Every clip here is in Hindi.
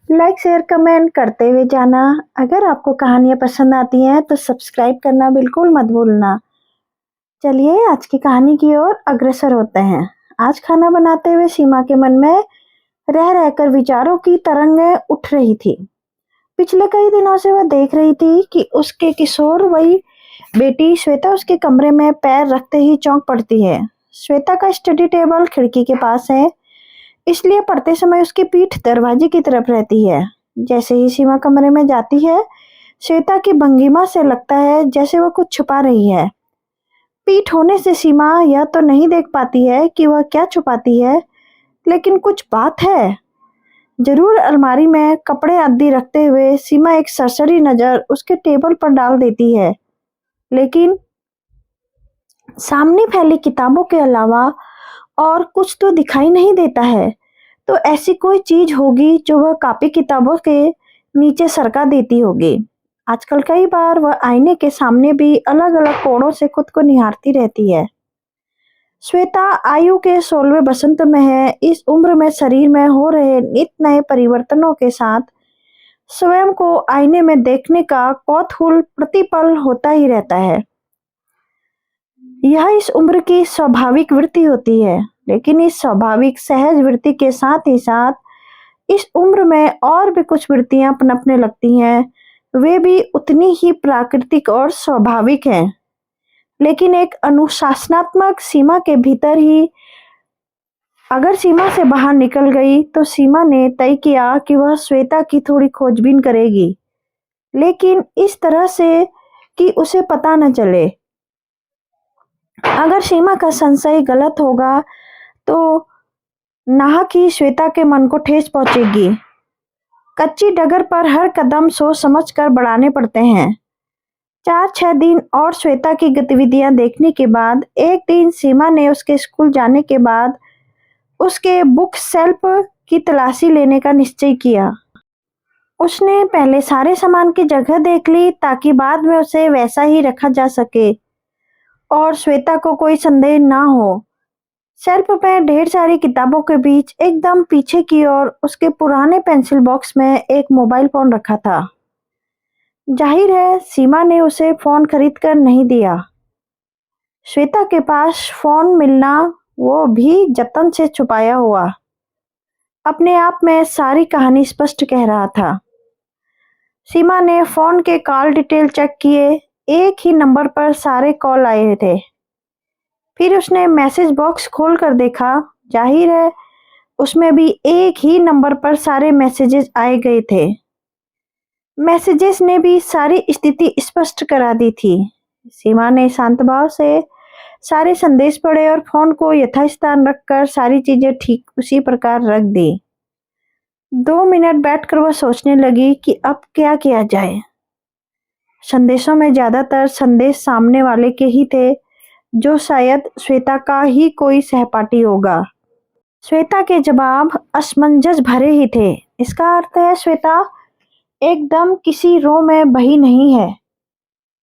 लाइक शेयर कमेंट करते हुए जाना। अगर आपको कहानियाँ पसंद आती हैं तो सब्सक्राइब करना बिल्कुल मत भूलना। चलिए आज की कहानी की ओर अग्रसर होते हैं। आज खाना बनाते हुए सीमा के मन में रह रहकर विचारों की तरंगें उठ रही थी। पिछले कई दिनों से वह देख रही थी कि उसके किशोर वही बेटी श्वेता उसके कमरे में पैर रखते ही चौंक पड़ती है। श्वेता का स्टडी टेबल खिड़की के पास है, इसलिए पढ़ते समय उसकी पीठ दरवाजे की तरफ रहती है। जैसे ही सीमा कमरे में जाती है, श्वेता की भंगिमा से लगता है जैसे वो कुछ छुपा रही है। पीठ होने से सीमा यह तो नहीं देख पाती है कि वह क्या छुपाती है, लेकिन कुछ बात है जरूर। अलमारी में कपड़े आदि रखते हुए सीमा एक सरसरी नजर उसके टेबल पर डाल देती है, लेकिन सामने फैली किताबों के अलावा और कुछ तो दिखाई नहीं देता है। तो ऐसी कोई चीज होगी जो वह कॉपी किताबों के नीचे सरका देती होगी। आजकल कई बार वह आईने के सामने भी अलग अलग कोणों से खुद को निहारती रहती है। श्वेता आयु के 16वें बसंत में है। इस उम्र में शरीर में हो रहे नित नए परिवर्तनों के साथ स्वयं को आईने में देखने का कौतूहल प्रतिपल होता ही रहता है। यह इस उम्र की स्वाभाविक वृत्ति होती है, लेकिन इस स्वाभाविक सहज वृत्ति के साथ ही साथ इस उम्र में और भी कुछ वृत्तियां पनपने लगती हैं। वे भी उतनी ही प्राकृतिक और स्वाभाविक हैं, लेकिन एक अनुशासनात्मक सीमा के भीतर ही। अगर सीमा से बाहर निकल गई तो सीमा ने तय किया कि वह श्वेता की थोड़ी खोजबीन करेगी, लेकिन इस तरह से कि उसे पता न चले। अगर सीमा का संशय गलत होगा तो नाहक ही श्वेता के मन को ठेस पहुंचेगी। कच्ची डगर पर हर कदम सोच समझ कर बढ़ाने पड़ते हैं। 4-6 दिन और श्वेता की गतिविधियां देखने के बाद एक दिन सीमा ने उसके स्कूल जाने के बाद उसके बुक शेल्फ की तलाशी लेने का निश्चय किया। उसने पहले सारे सामान की जगह देख ली ताकि बाद में उसे वैसा ही रखा जा सके और श्वेता को कोई संदेह ना हो। शेल्फ में ढेर सारी किताबों के बीच एकदम पीछे की ओर उसके पुराने पेंसिल बॉक्स में एक मोबाइल फोन रखा था। जाहिर है सीमा ने उसे फोन खरीद कर नहीं दिया। श्वेता के पास फोन मिलना, वो भी जतन से छुपाया हुआ, अपने आप में सारी कहानी स्पष्ट कह रहा था। सीमा ने फोन के कॉल डिटेल चेक किए। एक ही नंबर पर सारे कॉल आए थे। फिर उसने मैसेज बॉक्स खोल कर देखा। जाहिर है उसमें भी एक ही नंबर पर सारे मैसेजेस आए गए थे। मैसेजेस ने भी सारी स्थिति स्पष्ट करा दी थी। सीमा ने शांत भाव से सारे संदेश पढ़े और फोन को यथास्थान रखकर सारी चीजें ठीक उसी प्रकार रख दी। 2 मिनट बैठकर वह सोचने लगी कि अब क्या किया जाए। संदेशों में ज्यादातर संदेश सामने वाले के ही थे, जो शायद श्वेता का ही कोई सहपाठी होगा। श्वेता के जवाब असमंजस भरे ही थे। इसका अर्थ है श्वेता एकदम किसी रो में बही नहीं है,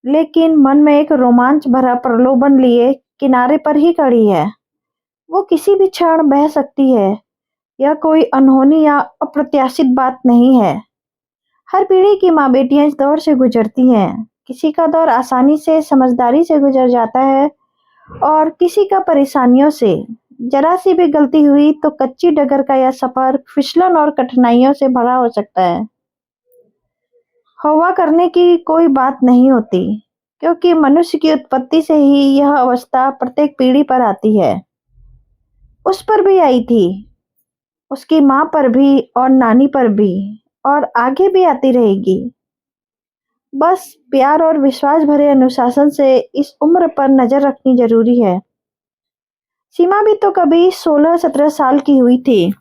लेकिन मन में एक रोमांच भरा प्रलोभन लिए किनारे पर ही खड़ी है। वो किसी भी क्षण बह सकती है। यह कोई अनहोनी या अप्रत्याशित बात नहीं है। हर पीढ़ी की माँ बेटियां इस दौर से गुजरती हैं। किसी का दौर आसानी से समझदारी से गुजर जाता है और किसी का परेशानियों से। जरा सी भी गलती हुई तो कच्ची डगर का यह सफर फिसलन और कठिनाइयों से भरा हो सकता है। हवा करने की कोई बात नहीं होती, क्योंकि मनुष्य की उत्पत्ति से ही यह अवस्था प्रत्येक पीढ़ी पर आती है। उस पर भी आई थी, उसकी माँ पर भी और नानी पर भी, और आगे भी आती रहेगी। बस प्यार और विश्वास भरे अनुशासन से इस उम्र पर नजर रखनी जरूरी है। सीमा भी तो कभी 16-17 साल की हुई थी।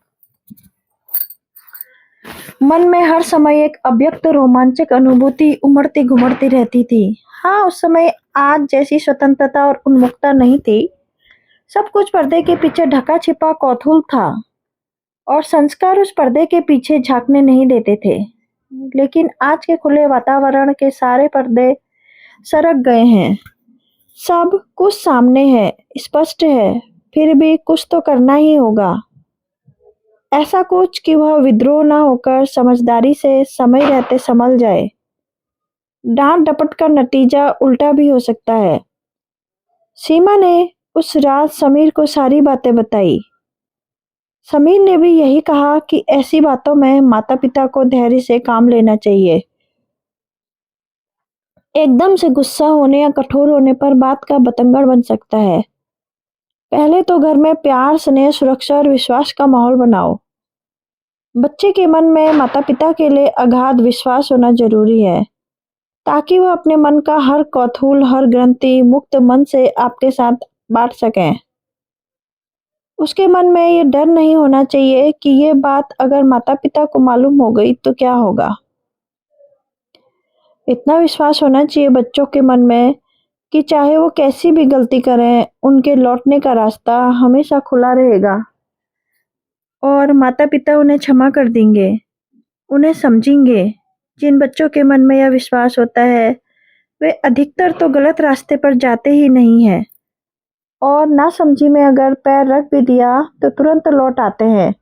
मन में हर समय एक अव्यक्त रोमांचक अनुभूति उमड़ती घुमड़ती रहती थी। हाँ, उस समय आज जैसी स्वतंत्रता और उन्मुक्तता नहीं थी। सब कुछ पर्दे के पीछे ढका छिपा कौतूहल था और संस्कार उस पर्दे के पीछे झांकने नहीं देते थे। लेकिन आज के खुले वातावरण के सारे पर्दे सरक गए हैं। सब कुछ सामने है, स्पष्ट है, फिर भी कुछ तो करना ही होगा। ऐसा कुछ कि वह विद्रोह न होकर समझदारी से समय रहते संभल जाए। डांट डपट का नतीजा उल्टा भी हो सकता है। सीमा ने उस रात समीर को सारी बातें बताई। समीर ने भी यही कहा कि ऐसी बातों में माता पिता को धैर्य से काम लेना चाहिए। एकदम से गुस्सा होने या कठोर होने पर बात का बतंगड़ बन सकता है। पहले तो घर में प्यार, स्नेह, सुरक्षा और विश्वास का माहौल बनाओ। बच्चे के मन में माता पिता के लिए अगाध विश्वास होना जरूरी है, ताकि वह अपने मन का हर कौतूहल, हर ग्रंथि मुक्त मन से आपके साथ बांट सकें। उसके मन में ये डर नहीं होना चाहिए कि ये बात अगर माता पिता को मालूम हो गई तो क्या होगा। इतना विश्वास होना चाहिए बच्चों के मन में कि चाहे वो कैसी भी गलती करें, उनके लौटने का रास्ता हमेशा खुला रहेगा और माता पिता उन्हें क्षमा कर देंगे, उन्हें समझेंगे। जिन बच्चों के मन में यह विश्वास होता है, वे अधिकतर तो गलत रास्ते पर जाते ही नहीं हैं और नासमझी में अगर पैर रख भी दिया तो तुरंत लौट आते हैं।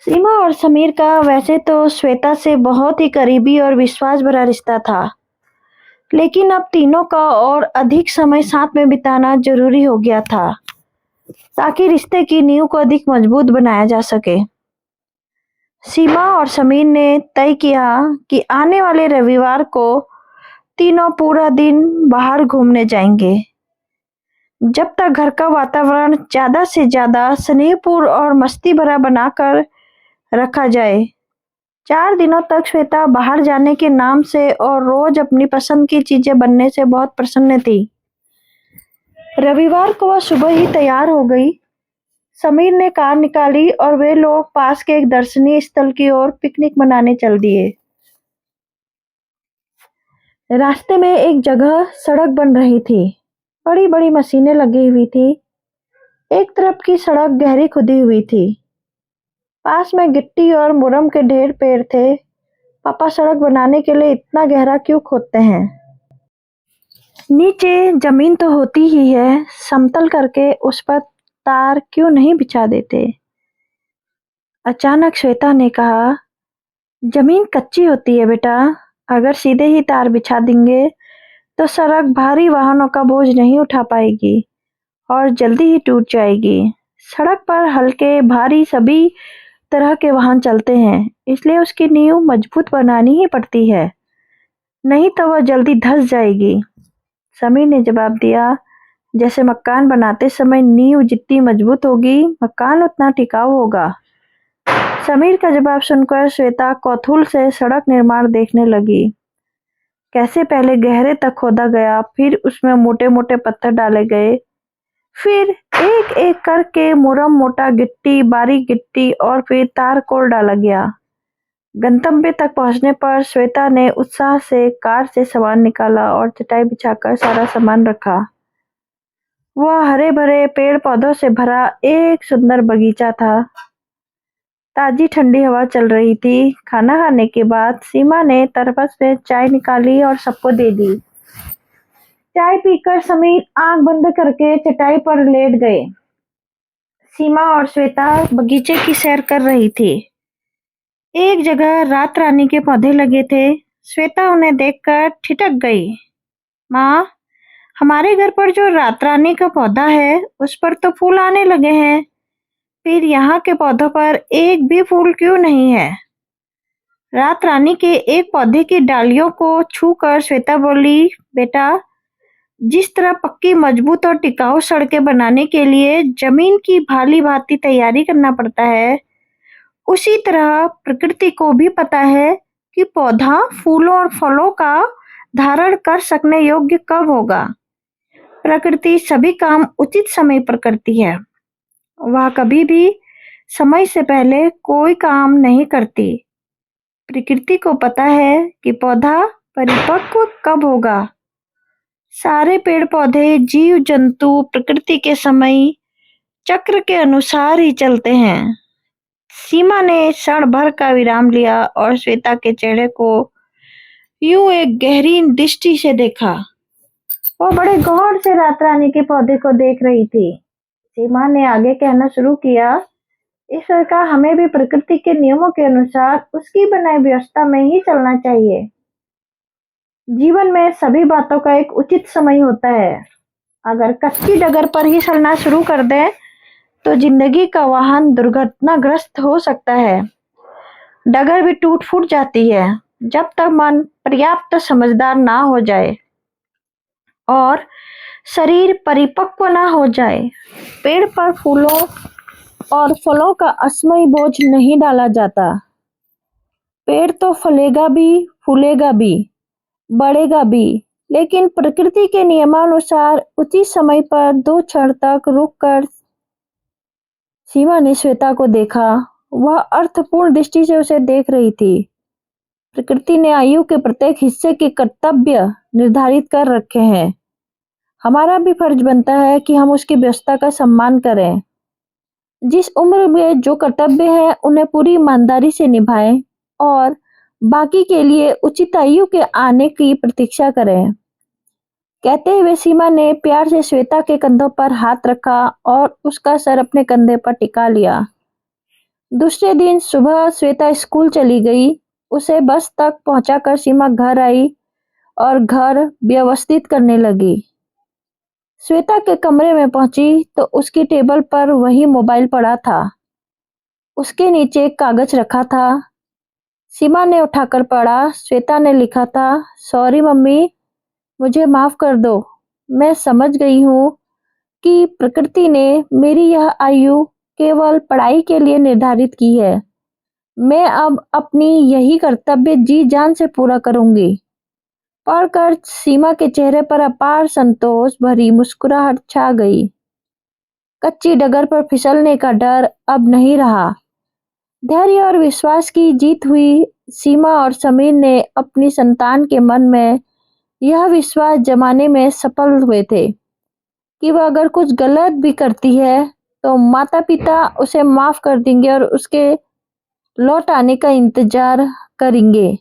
सीमा और समीर का वैसे तो श्वेता से बहुत ही करीबी और विश्वास भरा रिश्ता था, लेकिन अब तीनों का और अधिक समय साथ में बिताना जरूरी हो गया था, ताकि रिश्ते की नींव को अधिक मजबूत बनाया जा सके। सीमा और समीर ने तय किया कि आने वाले रविवार को तीनों पूरा दिन बाहर घूमने जाएंगे। जब तक घर का वातावरण ज्यादा से ज्यादा स्नेहपूर्ण और मस्ती भरा बनाकर रखा जाए। 4 दिनों तक श्वेता बाहर जाने के नाम से और रोज अपनी पसंद की चीजें बनने से बहुत प्रसन्न थी। रविवार को वह सुबह ही तैयार हो गई। समीर ने कार निकाली और वे लोग पास के एक दर्शनीय स्थल की ओर पिकनिक मनाने चल दिए। रास्ते में एक जगह सड़क बन रही थी। बड़ी बड़ी मशीनें लगी हुई थी। एक तरफ की सड़क गहरी खुदी हुई थी। पास में गिट्टी और मुरम के ढेर पेड़ थे। पापा सड़क बनाने के लिए इतना गहरा क्यों खोदते हैं? नीचे जमीन तो होती ही है, समतल करके उस पर तार क्यों नहीं बिछा देते? अचानक श्वेता ने कहा, जमीन कच्ची होती है बेटा, अगर सीधे ही तार बिछा देंगे तो सड़क भारी वाहनों का बोझ नहीं उठा पाएगी और जल्दी ही टूट जाएगी। सड़क पर हल्के भारी सभी तरह के वाहन चलते हैं, इसलिए उसकी नींव मजबूत बनानी ही पड़ती है, नहीं तो वह जल्दी धंस जाएगी। समीर ने जवाब दिया, जैसे मकान बनाते समय नींव जितनी मजबूत होगी, मकान उतना टिकाऊ होगा। समीर का जवाब सुनकर श्वेता कौतूहल से सड़क निर्माण देखने लगी। कैसे पहले गहरे तक खोदा गया, फिर उसमें मोटे मोटे पत्थर डाले गए, फिर एक एक करके मुरम, मोटा गिट्टी, बारीक गिट्टी और फिर तार कोल डाला गया। गंतव्य तक पहुंचने पर श्वेता ने उत्साह से कार से सामान निकाला और चटाई बिछाकर सारा सामान रखा। वह हरे भरे पेड़ पौधों से भरा एक सुंदर बगीचा था। ताजी ठंडी हवा चल रही थी। खाना खाने के बाद सीमा ने तरबस में चाय निकाली और सबको दे दी। चाय पीकर समीर आंख बंद करके चटाई पर लेट गए। सीमा और श्वेता बगीचे की सैर कर रही थी। एक जगह रात रानी के पौधे लगे थे। श्वेता उन्हें देखकर ठिठक गई। माँ, हमारे घर पर जो रात रानी का पौधा है, उस पर तो फूल आने लगे हैं, फिर यहाँ के पौधों पर एक भी फूल क्यों नहीं है? रात रानी के एक पौधे की डालियों को छूकर श्वेता बोली, बेटा, जिस तरह पक्की, मजबूत और टिकाऊ सड़कें बनाने के लिए जमीन की भाली भांति तैयारी करना पड़ता है, उसी तरह प्रकृति को भी पता है कि पौधा फूलों और फलों का धारण कर सकने योग्य कब होगा। प्रकृति सभी काम उचित समय पर करती है। वह कभी भी समय से पहले कोई काम नहीं करती। प्रकृति को पता है कि पौधा परिपक्व कब होगा। सारे पेड़ पौधे, जीव जंतु प्रकृति के समय चक्र के अनुसार ही चलते हैं। सीमा ने क्षण भर का विराम लिया और श्वेता के चेहरे को यूं एक गहरी दृष्टि से देखा। वो बड़े गौर से रात रानी के पौधे को देख रही थी। सीमा ने आगे कहना शुरू किया, ईश्वर का हमें भी प्रकृति के नियमों के अनुसार उसकी बनाई व्यवस्था में ही चलना चाहिए। जीवन में सभी बातों का एक उचित समय होता है। अगर कच्ची डगर पर ही चलना शुरू कर दें तो जिंदगी का वाहन दुर्घटनाग्रस्त हो सकता है। डगर भी टूट फूट जाती है जब तक मन पर्याप्त समझदार ना हो जाए और शरीर परिपक्व ना हो जाए। पेड़ पर फूलों और फलों का असमय बोझ नहीं डाला जाता। पेड़ तो फलेगा भी, फूलेगा भी, बढ़ेगा भी, लेकिन प्रकृति के नियमानुसार उचित समय पर 2 क्षण तक रुककर सीमा ने श्वेता को देखा। वह अर्थपूर्ण दृष्टि से उसे देख रही थी। प्रकृति ने आयु के प्रत्येक हिस्से के कर्तव्य निर्धारित कर रखे हैं। हमारा भी फर्ज बनता है कि हम उसकी व्यवस्था का सम्मान करें। जिस उम्र में जो कर्तव्य है उन्हें पूरी ईमानदारी से निभाएं और बाकी के लिए उचित आयु के आने की प्रतीक्षा करें। कहते हुए सीमा ने प्यार से श्वेता के कंधों पर हाथ रखा और उसका सर अपने कंधे पर टिका लिया। दूसरे दिन सुबह श्वेता स्कूल चली गई। उसे बस तक पहुंचाकर सीमा घर आई और घर व्यवस्थित करने लगी। श्वेता के कमरे में पहुंची तो उसकी टेबल पर वही मोबाइल पड़ा था। उसके नीचे एक कागज रखा था। सीमा ने उठाकर पढ़ा। श्वेता ने लिखा था, सॉरी मम्मी, मुझे माफ कर दो। मैं समझ गई हूँ कि प्रकृति ने मेरी यह आयु केवल पढ़ाई के लिए निर्धारित की है। मैं अब अपनी यही कर्तव्य जी जान से पूरा करूंगी। पढ़कर सीमा के चेहरे पर अपार संतोष भरी मुस्कुराहट छा गई। कच्ची डगर पर फिसलने का डर अब नहीं रहा। धैर्य और विश्वास की जीत हुई। सीमा और समीर ने अपनी संतान के मन में यह विश्वास जमाने में सफल हुए थे कि वह अगर कुछ गलत भी करती है तो माता पिता उसे माफ कर देंगे और उसके लौट आने का इंतजार करेंगे।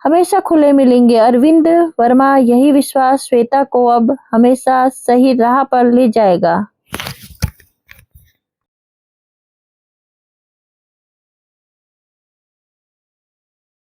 हमेशा खुले मिलेंगे। अरविंद वर्मा यही विश्वास श्वेता को अब हमेशा सही राह पर ले जाएगा।